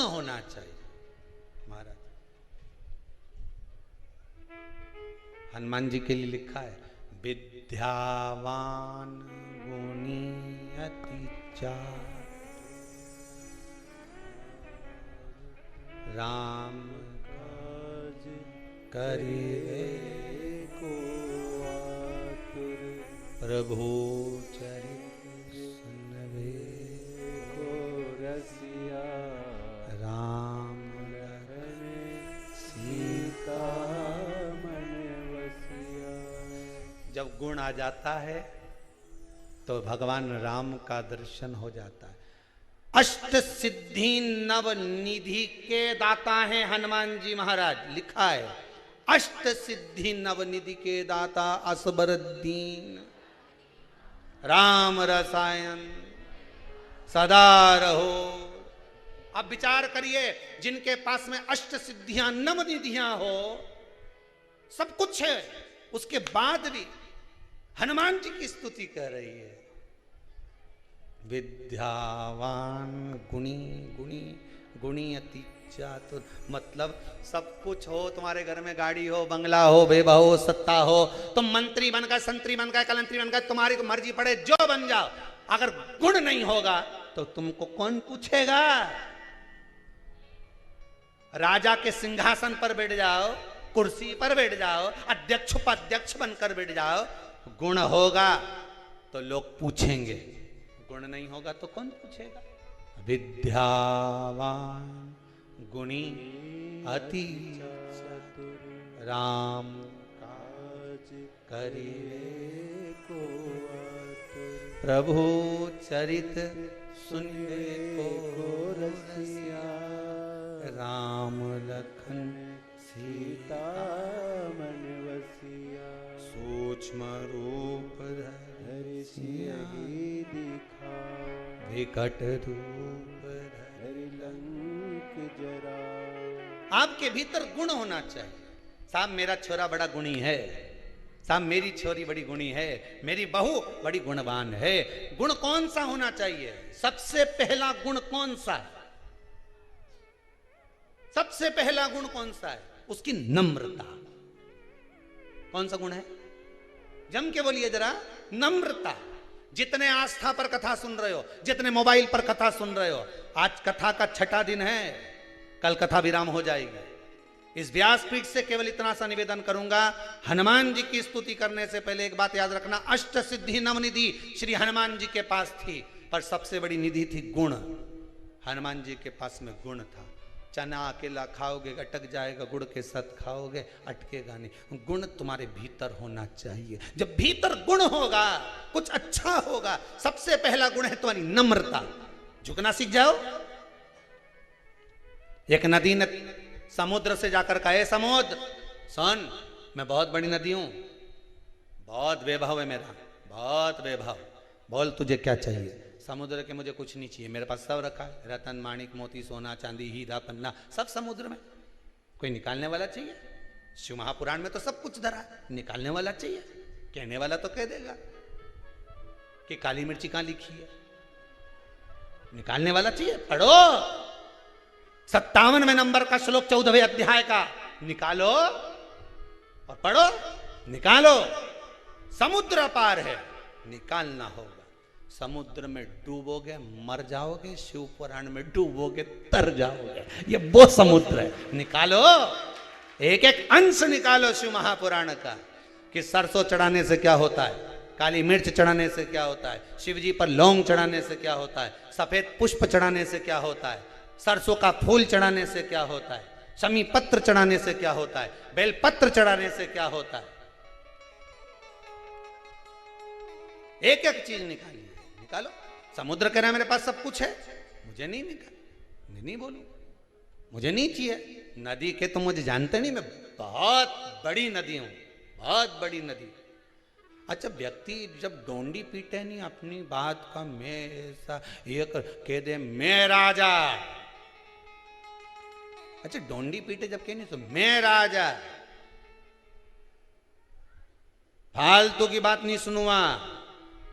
होना चाहिए महाराज। हनुमान जी के लिए लिखा है विद्यावान गुणी अति चातुर, राम काज करिवे को आतुर, प्रभु चरित सुनवे को रसिया, राम लखन सीता मन वसिया। जब गुण आ जाता है तो भगवान राम का दर्शन हो जाता है। अष्ट सिद्धि नव निधि के दाता हैं हनुमान जी महाराज, लिखा है अष्ट सिद्धि नव निधि के दाता असबर दीन, राम रसायन सदा रहो। अब विचार करिए, जिनके पास में अष्ट सिद्धियां नव निधियां हो, सब कुछ है, उसके बाद भी हनुमान जी की स्तुति कर रही है। विद्यावान गुणी गुणी गुणी अति चातुर, मतलब सब कुछ हो, तुम्हारे घर में गाड़ी हो, बंगला हो, वैभव हो, सत्ता हो, तुम मंत्री बन गए, संतरी बन गए, कलंतरी बन गए, तुम्हारी मर्जी पड़े जो बन जाओ, अगर गुण नहीं होगा तो तुमको कौन पूछेगा। राजा के सिंहासन पर बैठ जाओ, कुर्सी पर बैठ जाओ, अध्यक्ष उपाध्यक्ष बनकर बैठ जाओ, गुण होगा तो लोग पूछेंगे, गुण नहीं होगा तो कौन पूछेगा। विद्यावान गुणी अति चातुर, राम काज करिवे को आतुर, प्रभु चरित सुनिवे को रसिया, राम लखन सीता मन वसिया, सूक्ष्म रूप धरि सियहि दिखाओ, विकट रूप धरि लंक जराओ। आपके भीतर गुण होना चाहिए। साहब मेरा छोरा बड़ा गुणी है, साहब मेरी छोरी बड़ी गुणी है, मेरी बहू बड़ी गुणवान है। गुण कौन सा होना चाहिए? सबसे पहला गुण कौन सा है? सबसे पहला गुण कौन सा है? उसकी नम्रता। कौन सा गुण है? जम के बोलिए जरा। नम्रता। जितने आस्था पर कथा सुन रहे हो, जितने मोबाइल पर कथा सुन रहे हो, आज कथा का छठा दिन है, कल कथा विराम हो जाएगी। इस व्यासपीठ से केवल इतना सा निवेदन करूंगा, हनुमान जी की स्तुति करने से पहले एक बात याद रखना, अष्ट सिद्धि नवनिधि श्री हनुमान जी के पास थी, पर सबसे बड़ी निधि थी गुण। हनुमान जी के पास में गुण था। चना अकेला खाओगे अटक जाएगा, गुड़ के साथ खाओगे अटकेगा नहीं। गुण तुम्हारे भीतर होना चाहिए। जब भीतर गुण होगा कुछ अच्छा होगा। सबसे पहला गुण है तुम्हारी नम्रता। झुकना सीख जाओ। एक नदी ने समुद्र से जाकर कहा, समुद्र सुन, मैं बहुत बड़ी नदी हूं, बहुत वैभव है मेरा, बहुत वैभव, बोल तुझे क्या चाहिए। समुद्र के मुझे कुछ नहीं चाहिए, मेरे पास सब रखा है, रतन माणिक मोती सोना चांदी हीरा पन्ना सब समुद्र में। कोई निकालने वाला चाहिए। शिव महापुराण में तो सब कुछ धरा है, निकालने वाला चाहिए। कहने वाला तो कह देगा कि काली मिर्ची कहां लिखी है, निकालने वाला चाहिए। पढ़ो 57वें नंबर का श्लोक 14वें अध्याय का, निकालो और पढ़ो, निकालो। समुद्र अपार है, निकालना होगा। समुद्र में डूबोगे मर जाओगे, शिव पुराण में डूबोगे तर जाओगे। ये वो समुद्र है, निकालो। एक एक अंश निकालो शिव महापुराण का, कि सरसों चढ़ाने से क्या होता है, काली मिर्च चढ़ाने से क्या होता है, शिव जी पर लौंग चढ़ाने से क्या होता है, सफेद पुष्प चढ़ाने से क्या होता है, सरसों का फूल चढ़ाने से क्या होता है, शमी पत्र चढ़ाने से क्या होता है, बेल पत्र चढ़ाने से क्या होता है। एक एक चीज निकालिए, निकालो। समुद्र कह रहा है मेरे पास सब कुछ है, मुझे नहीं निकाल, नहीं बोलू, मुझे नहीं चाहिए। नदी के तो मुझे जानते नहीं, मैं बहुत बड़ी नदी हूं, बहुत बड़ी नदी। अच्छा, व्यक्ति जब डोंडी पीटे नहीं अपनी बात का, मैं ऐसा ये कह दे मैं राजा। अच्छा, डोंडी पीटे जब कह नहीं तो मैं राजा, फालतू की बात नहीं सुनूंगा।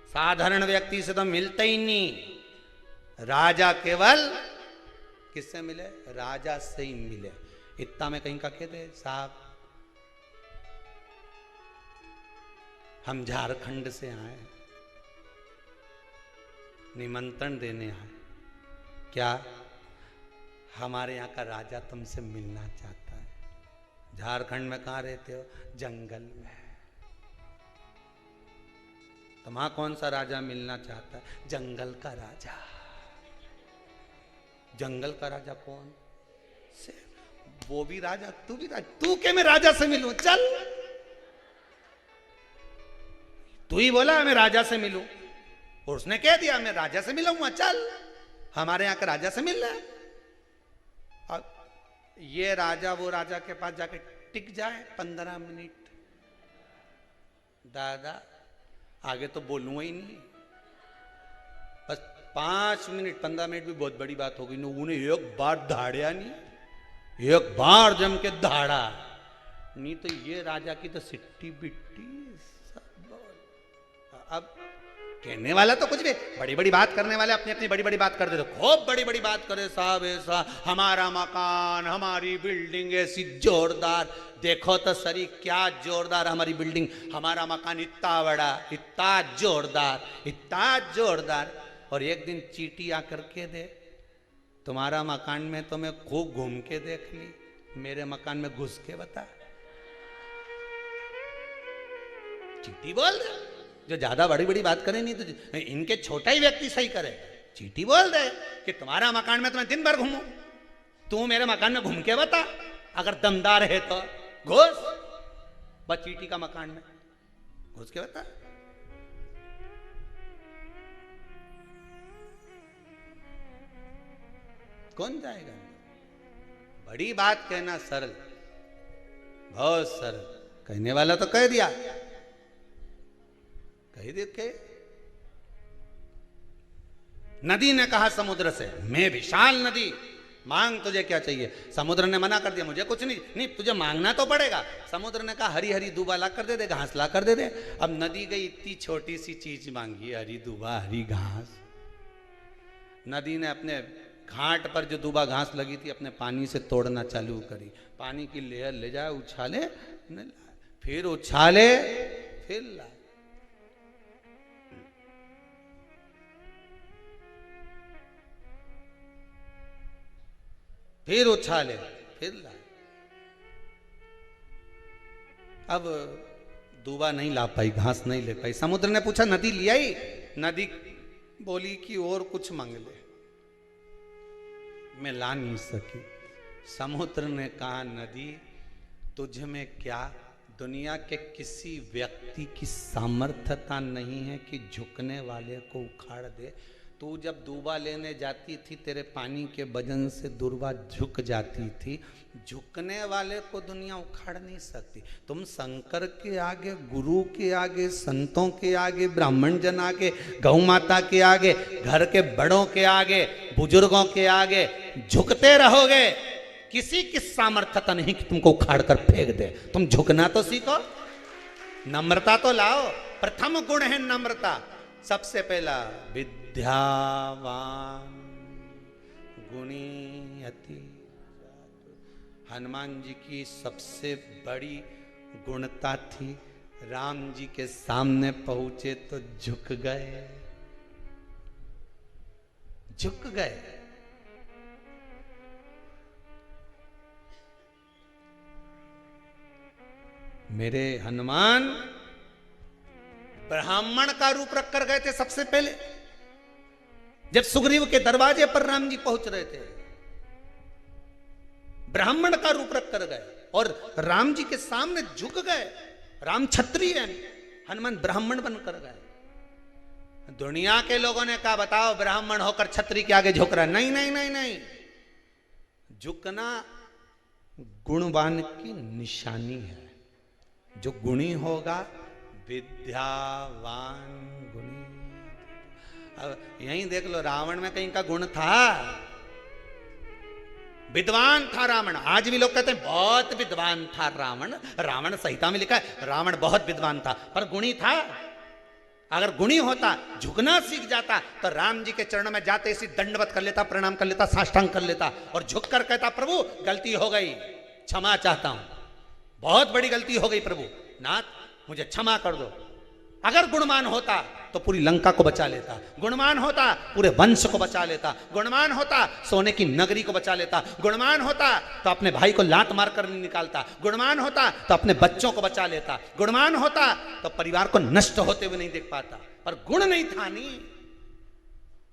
साधारण व्यक्ति से तो मिलता ही नहीं। राजा केवल किससे मिले? राजा से ही मिले। इतना में कहीं का कहते साहब हम झारखंड से आए, निमंत्रण देने आए, क्या हमारे यहाँ का राजा तुमसे मिलना चाहता है। झारखंड में कहाँ रहते हो? जंगल में। तो वहां कौन सा राजा मिलना चाहता है? जंगल का राजा। जंगल का राजा कौन से? वो भी राजा, तू भी राजा। तू के मैं राजा से मिलूं? चल, तू ही बोला मैं राजा से मिलूं और उसने कह दिया मैं राजा से मिलूंगा। चल, हमारे यहां का राजा से मिल रहा है। अब ये राजा वो राजा के पास जाके टिक जाए 15 मिनट, दादा आगे तो बोलूंगा ही नहीं। बस 5 मिनट 15 मिनट भी बहुत बड़ी बात हो गई। उन्हें एक बार धाड़िया नहीं, एक बार जम के धाड़ा नहीं तो ये राजा की तो सिट्टी बिट्टी सब। अब कहने वाला तो कुछ भी, बड़ी बड़ी बात करने वाले अपनी अपनी बड़ी बड़ी बात कर देते, खूब बड़ी बड़ी बात करे साहब। ऐसा हमारा मकान, हमारी बिल्डिंग ऐसी जोरदार, देखो तो सरी क्या जोरदार हमारी बिल्डिंग, हमारा मकान इतना बड़ा, इतना जोरदार, इतना जोरदार। और एक दिन चींटी आकर के दे, तुम्हारा मकान में तो मैं खूब घूम के देख ली, मेरे मकान में घुस के बता। चींटी बोल दे, जो ज्यादा बड़ी बड़ी बात करे नहीं तो इनके छोटा ही व्यक्ति सही करे। चींटी बोल दे कि तुम्हारा मकान में तो मैं दिन भर घूमूं, तू मेरे मकान में घूम के बता, अगर दमदार है तो घुस। बस चींटी का मकान में घुस के बता। कौन जाएगा? बड़ी बात कहना सरल, बहुत सरल। कहने वाला तो कह दिया, कह देते। नदी ने कहा समुद्र से, मैं विशाल नदी, मांग तुझे क्या चाहिए। समुद्र ने मना कर दिया, मुझे कुछ नहीं, नहीं तुझे मांगना तो पड़ेगा। समुद्र ने कहा हरी हरी दूबा ला कर दे दे, घास ला कर दे दे। अब नदी गई, इतनी छोटी सी चीज मांगी, हरी दूबा हरी घास। नदी ने अपने घाट पर जो दूबा घास लगी थी अपने पानी से तोड़ना चालू करी। पानी की लेयर ले जाए, उछाले, फिर उछाले, फिर ला। फिर उछाले, फिर ला। अब दूबा नहीं ला पाई, घास नहीं ले पाई। समुद्र ने पूछा नदी लिया ही? नदी बोली कि और कुछ मांग ले, मैं ला नहीं सकी। समुद्र ने कहा नदी तुझ में क्या दुनिया के किसी व्यक्ति की सामर्थ्यता नहीं है कि झुकने वाले को उखाड़ दे। तू जब दूबा लेने जाती थी तेरे पानी के वजन से दूबा झुक जाती थी, झुकने वाले को दुनिया उखाड़ नहीं सकती। तुम शंकर के आगे, गुरु के आगे, संतों के आगे, ब्राह्मण जन आगे, गौ माता के आगे, घर के बड़ों के आगे, बुजुर्गों के आगे झुकते रहोगे। किसी की सामर्थ्यता नहीं कि तुमको उखाड़ कर फेंक दे। तुम झुकना तो सीखो, नम्रता तो लाओ। प्रथम गुण है नम्रता। सबसे पहला विद्यावान गुणी अति। हनुमान जी की सबसे बड़ी गुणता थी, राम जी के सामने पहुंचे तो झुक गए, झुक गए। मेरे हनुमान ब्राह्मण का रूप रख कर गए थे। सबसे पहले जब सुग्रीव के दरवाजे पर राम जी पहुंच रहे थे, ब्राह्मण का रूप रख कर गए और राम जी के सामने झुक गए। राम क्षत्रिय है, हनुमान ब्राह्मण बनकर गए। दुनिया के लोगों ने कहा बताओ ब्राह्मण होकर क्षत्रिय के आगे झुक रहा है। नहीं नहीं नहीं नहीं, झुकना गुणवान की निशानी है। जो गुणी होगा, विद्यावान गुणी। अब यहीं देख लो, रावण में कहीं का गुण था? विद्वान था रावण। आज भी लोग कहते हैं बहुत विद्वान था रावण। रावण संहिता में लिखा है रावण बहुत विद्वान था, पर गुणी था? अगर गुणी होता, झुकना सीख जाता, तो राम जी के चरणों में जाते इसी दंडवत कर लेता, प्रणाम कर लेता, साष्टांग कर लेता और झुक कर कहता, प्रभु गलती हो गई, क्षमा चाहता हूं, बहुत बड़ी गलती हो गई प्रभु, नाथ मुझे क्षमा कर दो। अगर गुणवान होता तो पूरी लंका को बचा लेता, गुणवान होता पूरे वंश को बचा लेता, गुणवान होता सोने की नगरी को बचा लेता, गुणवान होता तो अपने भाई को लात मार कर निकालता, गुणवान होता तो अपने बच्चों को बचा लेता, गुणवान होता तो परिवार को नष्ट होते हुए नहीं देख पाता, पर गुण नहीं था नहीं।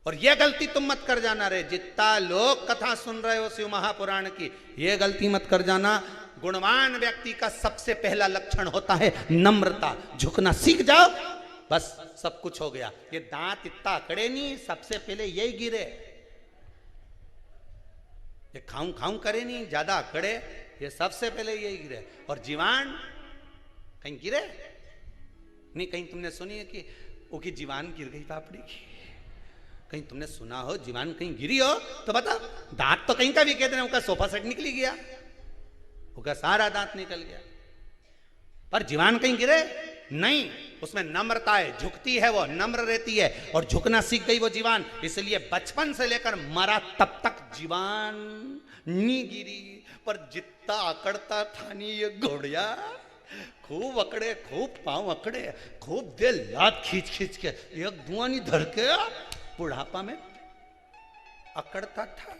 और यह गलती तुम मत कर जाना रे, जितना लोग कथा सुन रहे हो शिव महापुराण की, यह गलती मत कर जाना। गुणवान व्यक्ति का सबसे पहला लक्षण होता है नम्रता, झुकना सीख जाओ, बस सब कुछ हो गया। ये दांत इतना अकड़े नहीं, सबसे पहले यही गिरे, ये खाऊं खाऊं करे नहीं, ज्यादा अकड़े, ये सबसे पहले यही गिरे। और जीवान कहीं गिरे नहीं, कहीं तुमने सुनी है कि वो की जीवान गिर गई पापड़ी की, कहीं तुमने सुना हो जीवान कहीं गिरी हो तो बता। दांत तो कहीं का भी कहते हैं, उनका सोफा सेट निकली गया, उनका सारा दांत निकल गया, पर जीवान कहीं गिरे नहीं। उसमें नम्रता है, झुकती है, वो नम्र रहती है और झुकना सीख गई वो जीवान। इसलिए बचपन से लेकर मरा तब तक जीवान नहीं गिरी। पर जितना अकड़ता था नहीं ये घोड़िया, खूब अकड़े, खूब पांव अकड़े, खूब देर लात खींच खींच के, एक धुआं नहीं धर के बुढ़ापा में अकड़ता था।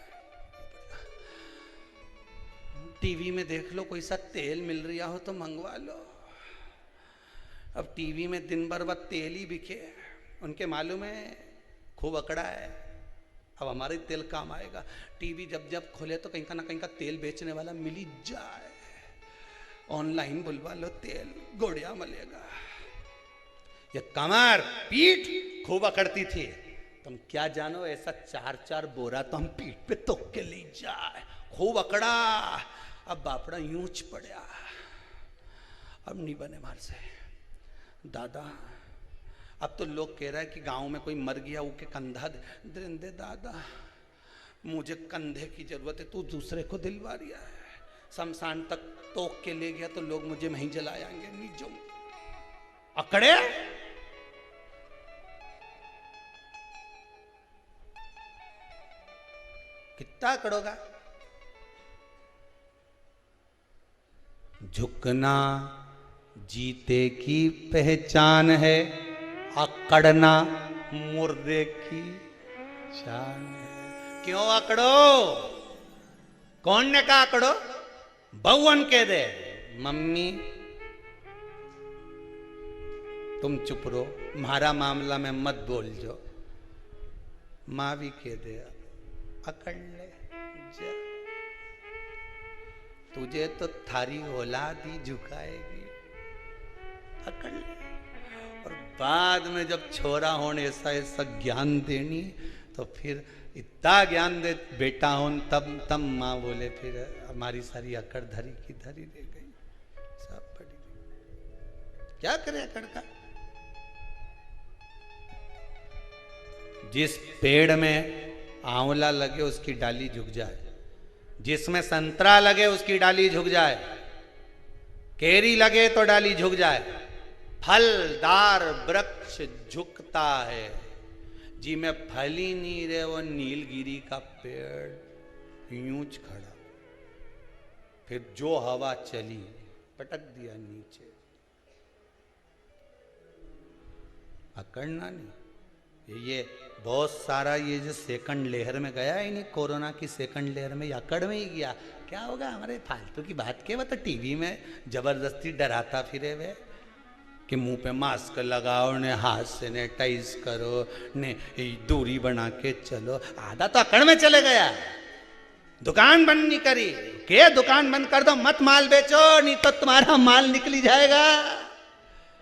टीवी में देख लो, कोई सा तेल मिल रहा हो तो मंगवा लो। अब टीवी में दिन भर वह तेल ही बिके, उनके मालूम है खूब अकड़ा है, अब हमारे तेल काम आएगा। टीवी जब जब खोले तो कहीं का ना कहीं का तेल बेचने वाला मिल ही जाए, ऑनलाइन बुलवा लो तेल, गोड़िया मिलेगा। ये कमर पीठ खूब अकड़ती थी, तुम क्या जानो, ऐसा 4-4 बोरा तो हम पीठ पे तोक के ले जाए, खूब अकड़ा। अब बापड़ा यूंच पड़ा, अब नहीं बने मार से दादा। अब तो लोग कह रहा है कि गांव में कोई मर गया, वो के कंधा दे दादा, मुझे कंधे की जरूरत है, तू दूसरे को दिलवा रिया है। शमशान तक तोक के ले गया तो लोग मुझे वहीं जलाएंगे, नहीं जो अकड़े। कितना अकड़ोगा? झुकना जीते की पहचान है, अकड़ना मुर्दे की शान है। क्यों अकड़ो? कौन ने कहा अकड़ो? बहुवन कह दे, मम्मी तुम चुप रहो, मारा मामला में मत बोल जो। माँ भी कह दे अकड़ ले जा, तुझे तो थारी औलाद ही झुकाएगी, अकड़ ले। और बाद में जब छोरा होने ऐसा ऐसा ज्ञान देनी तो फिर इतना ज्ञान दे बेटा हो, तब माँ बोले फिर हमारी सारी अकड़ धरी की धरी रह गई, सब पड़ी। क्या करे अकड़ का? जिस पेड़ में आंवला लगे उसकी डाली झुक जाए, जिसमें संतरा लगे उसकी डाली झुक जाए, केरी लगे तो डाली झुक जाए। फलदार वृक्ष झुकता है, जी में फल ही नहीं रहे वो नीलगिरी का पेड़ यूंच खड़ा, फिर जो हवा चली पटक दिया नीचे। अकड़ना नहीं। ये बहुत सारा ये जो सेकंड लेयर में गया ही नहीं, कोरोना की सेकंड लेयर में अकड़ में ही गया। क्या होगा? हमारे फालतू की बात के, वो तो टीवी में जबरदस्ती डराता फिरे वे कि मुंह पे मास्क लगाओ ने, हाथ सैनिटाइज करो ने, दूरी बना के चलो। आधा तो अकड़ में चले गया। दुकान बंद नहीं करी के, दुकान बंद कर दो, मत माल बेचो, नहीं तो तुम्हारा माल निकली जाएगा।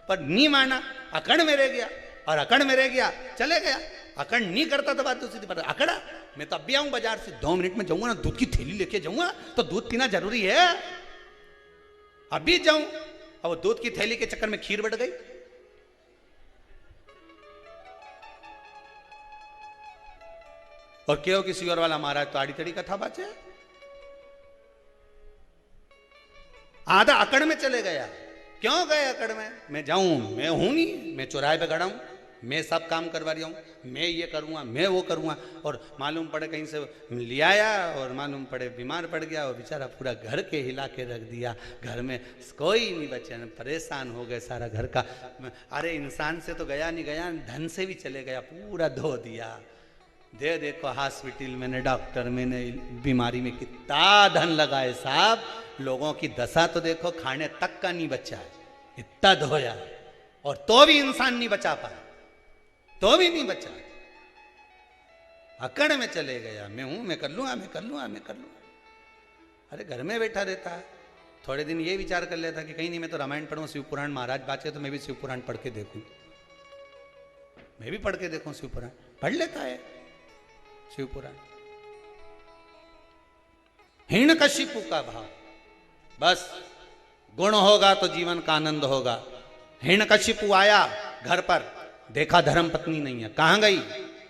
पर नहीं माना, अकड़ में रह गया, और अकड़ में रह गया चले गया। अकड़ नहीं करता तो बात दूसरी पर अकड़ा। मैं तो अब भी आऊं बाजार से, 2 मिनट में जाऊंगा ना, दूध की थैली लेके जाऊंगा, तो दूध पीना जरूरी है, अभी जाऊं। अब वो दूध की थैली के चक्कर में खीर बढ़ गई। और क्यों किसी और वाला महाराज तो आड़ी तड़ी कथा बाचे। आधा अकड़ में चले गया। क्यों गए अकड़ में? मैं जाऊं, मैं हूं नहीं, मैं चौराहे पे खड़ा हूं, मैं सब काम करवा रहा हूँ, मैं ये करूँगा, मैं वो करूँगा, और मालूम पड़े कहीं से ले आया और मालूम पड़े बीमार पड़ गया और बेचारा पूरा घर के हिला के रख दिया, घर में कोई नहीं बचे, परेशान हो गए सारा घर का। अरे इंसान से तो गया नहीं गया, धन से भी चले गया, पूरा धो दिया। दे देखो हॉस्पिटल में, डॉक्टर में, बीमारी में कितना धन लगाए साहब, लोगों की दशा तो देखो, खाने तक का नहीं बचा है, इतना धोया और तो भी इंसान नहीं बचा पाया, तो भी नहीं बचा, अकड़ में चले गया, मैं हूं, मैं कर लूंगा, मैं कर लूंगा, मैं कर लूंगा। अरे घर में बैठा रहता है, थोड़े दिन ये विचार कर लेता कि कहीं नहीं मैं तो रामायण पढ़ूं, शिव पुराण, महाराज बाचे तो मैं भी शिव पुराण पढ़ के देखूं, मैं भी पढ़ के देखूं शिव पुराण, पढ़ लेता है शिव पुराण। हिरण्यकशिपु का भाव, बस गुण होगा तो जीवन का आनंद होगा। हिरण्यकशिपु आया घर पर, देखा धर्म पत्नी नहीं है, कहां गई?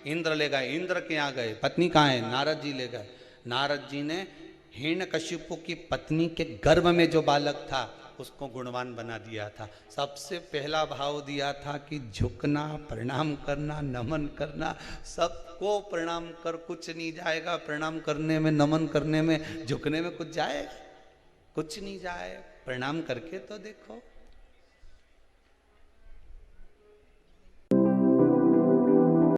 इंद्र ले गए, इंद्र के यहाँ गए, पत्नी कहाँ है? नारद जी ले गए। नारद जी ने हिरण्यकशिपु की पत्नी के गर्भ में जो बालक था उसको गुणवान बना दिया था। सबसे पहला भाव दिया था कि झुकना, प्रणाम करना, नमन करना, सबको प्रणाम कर, कुछ नहीं जाएगा प्रणाम करने में, नमन करने में, झुकने में कुछ जाएगा? कुछ नहीं जाए, प्रणाम करके तो देखो।